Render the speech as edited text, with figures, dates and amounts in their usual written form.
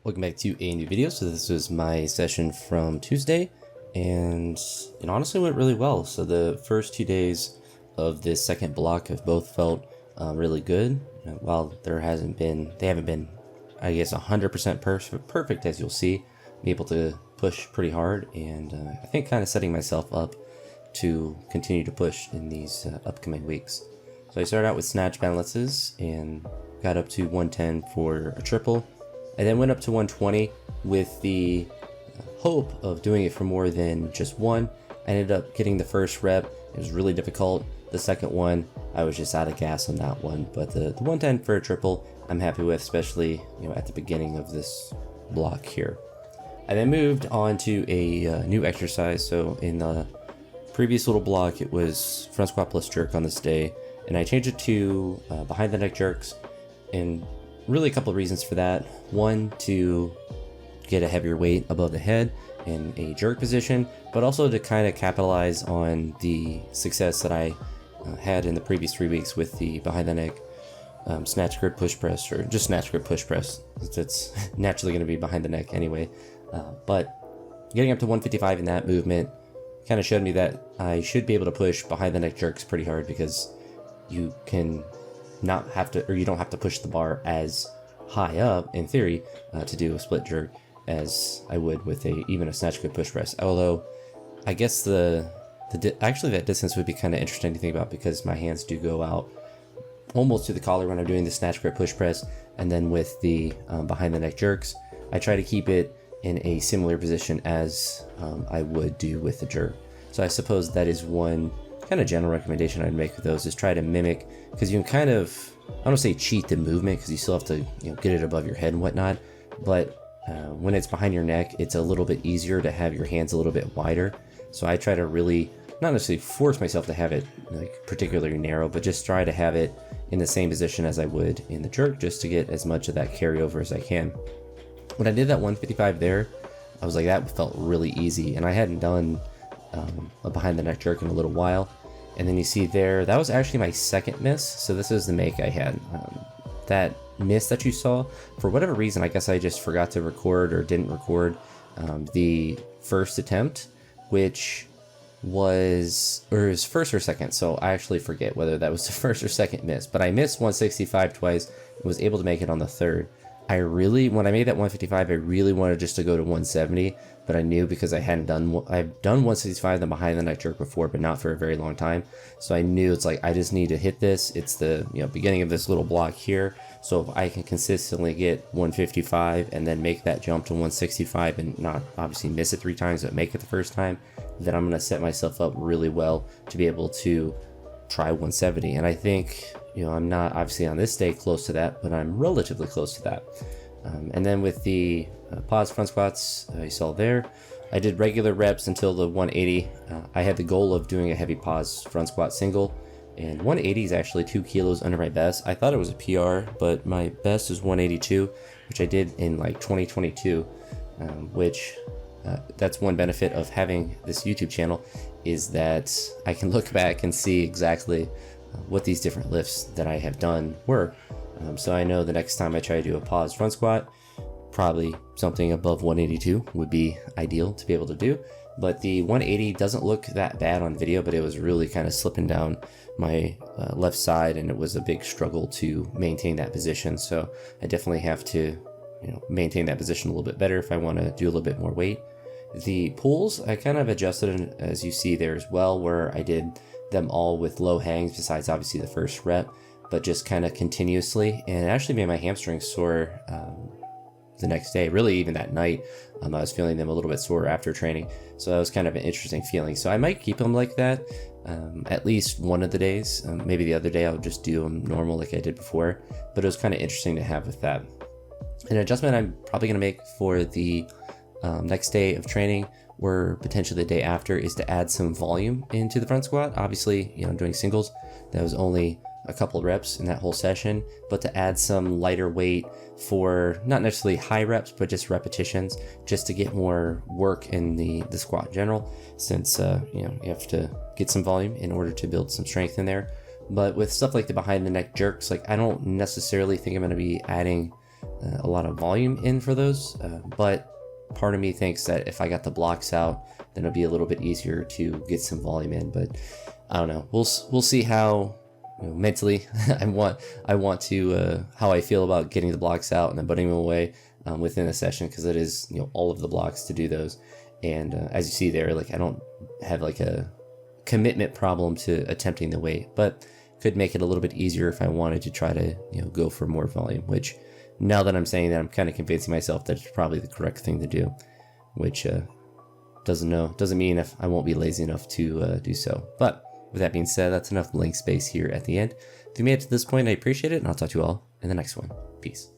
Welcome back to a new video. So this was my session from Tuesday, and it honestly went really well. So the first 2 days of this second block have both felt really good. While they haven't been, I guess, 100% perfect, as you'll see. I'm able to push pretty hard, and I think kind of setting myself up to continue to push in these upcoming weeks. So I started out with snatch balances and got up to 110 for a triple. I then went up to 120 with the hope of doing it for more than just one. I ended up getting the first rep. It was really difficult. The second one, I was just out of gas on that one. But the 110 for a triple, I'm happy with, especially at the beginning of this block here. I then moved on to a new exercise. So in the previous little block, it was front squat plus jerk on this day, and I changed it to behind the neck jerks. And really a couple of reasons for that. One, to get a heavier weight above the head in a jerk position, but also to kind of capitalize on the success that I had in the previous 3 weeks with the behind the neck snatch grip push press, or just snatch grip push press. It's naturally going to be behind the neck anyway. But getting up to 155 in that movement kind of showed me that I should be able to push behind the neck jerks pretty hard, because you can not have to, or you don't have to push the bar as high up in theory to do a split jerk as I would with even a snatch grip push press. Although I guess actually that distance would be kind of interesting to think about, because my hands do go out almost to the collar when I'm doing the snatch grip push press, and then with the behind the neck jerks, I try to keep it in a similar position as I would do with the jerk. So I suppose that is one kind of general recommendation I'd make with those, is try to mimic, because you can kind of, I don't want to say cheat the movement, because you still have to get it above your head and whatnot, but when it's behind your neck, it's a little bit easier to have your hands a little bit wider. So I try to really not necessarily force myself to have it like particularly narrow, but just try to have it in the same position as I would in the jerk, just to get as much of that carryover as I can. When I did that 155 there, I was like, that felt really easy, and I hadn't done a behind the neck jerk in a little while. And then you see there, that was actually my second miss. So this is the make I had. That miss that you saw, for whatever reason, I guess I just forgot to record or didn't record the first attempt, which was, or is first or second. So I actually forget whether that was the first or second miss, but I missed 165 twice and was able to make it on the third. When I made that 155, I really wanted just to go to 170, but I knew, because I've done 165 then behind the neck jerk before, but not for a very long time. So I knew it's like, I just need to hit this. It's the beginning of this little block here. So if I can consistently get 155 and then make that jump to 165 and not obviously miss it 3 times, but make it the first time, then I'm going to set myself up really well to be able to try 170. And I think, I'm not obviously on this day close to that, but I'm relatively close to that. And then with the pause front squats, you saw there, I did regular reps until the 180. I had the goal of doing a heavy pause front squat single, and 180 is actually 2 kilos under my best. I thought it was a PR, but my best is 182, which I did in like 2022, which that's one benefit of having this YouTube channel, is that I can look back and see exactly what these different lifts that I have done were. So I know the next time I try to do a pause front squat, probably something above 182 would be ideal to be able to do. But the 180 doesn't look that bad on video, but it was really kind of slipping down my left side, and it was a big struggle to maintain that position. So I definitely have to maintain that position a little bit better if I want to do a little bit more weight. The pulls, I kind of adjusted, as you see there as well, where I did them all with low hangs, besides obviously the first rep, but just kind of continuously, and it actually made my hamstrings sore the next day, really even that night. I was feeling them a little bit sore after training, so that was kind of an interesting feeling. So I might keep them like that at least one of the days. Maybe the other day I'll just do them normal like I did before, but it was kind of interesting to have with that. An adjustment I'm probably going to make for the next day of training, or potentially the day after, is to add some volume into the front squat. Obviously, doing singles, that was only a couple reps in that whole session, but to add some lighter weight for not necessarily high reps, but just repetitions, just to get more work in the squat in general, since you have to get some volume in order to build some strength in there. But with stuff like the behind the neck jerks, like I don't necessarily think I'm going to be adding a lot of volume in for those, but part of me thinks that if I got the blocks out, then it'll be a little bit easier to get some volume in. But I don't know. We'll see how, mentally I want to how I feel about getting the blocks out and then putting them away within a session, because it is all of the blocks to do those. And as you see there, like I don't have like a commitment problem to attempting the weight, but could make it a little bit easier if I wanted to try to go for more volume, which now that I'm saying that, I'm kind of convincing myself that it's probably the correct thing to do, which doesn't mean if I won't be lazy enough to do so. But with that being said, that's enough blank space here at the end. If you made it to this point, I appreciate it, and I'll talk to you all in the next one. Peace.